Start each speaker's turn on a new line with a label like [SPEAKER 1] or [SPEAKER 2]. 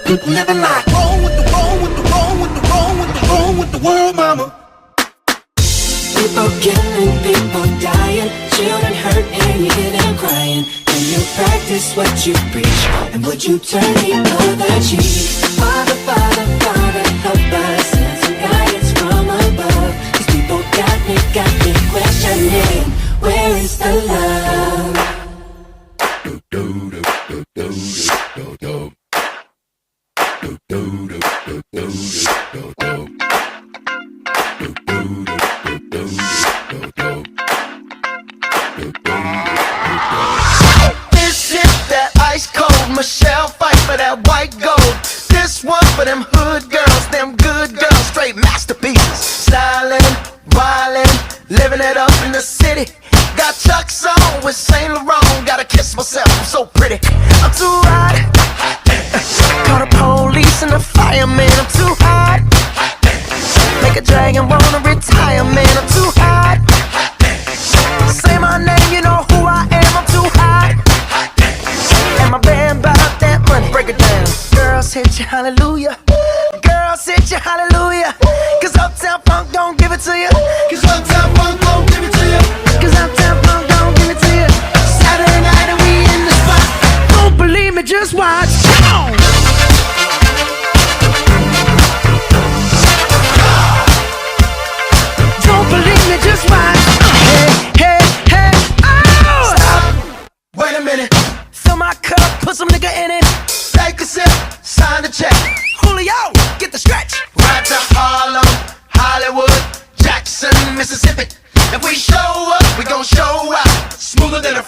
[SPEAKER 1] Living like roll with the roll with the roll with the roll with the roll with the world, mama.
[SPEAKER 2] People killing, people dying, children hurt and you hear them crying. And you practice what you preach, and would you turn the other cheek? Father, Father, Father, help us, send some guidance from above. These people got me questioning, where is the love?
[SPEAKER 3] This is that ice cold Michelle fight for that white gold. This one for them hood girls, them good girls, straight masterpieces. Styling, wildin', living it up in the city. Got Chuck's on with Saint Laurent. Gotta kiss myself, I'm so pretty. I'm too hot. Call the police and the fireman. I'm too hot. Make a dragon wanna retire, man. I'm too hot. Say my name, you know who I am. I'm too hot. And my band bought that money. Break it down. Girls hit you, hallelujah. Girls hit you, hallelujah. Cause Uptown Funk don't give it to you. Cause Uptown Funk don't give it to you. Cause Uptown Funk don't give it to you. Saturday night and we in the spot. Don't believe me, just watch. Come on. Don't believe me, just watch. Hey, hey, hey, oh! Stop. Wait a minute. Fill my cup, put some nigga in it. Take a sip, sign the check. Julio, get the stretch. Right to Harlem, Hollywood, Jackson, Mississippi. If we show up, we gon' show out. Smoother than a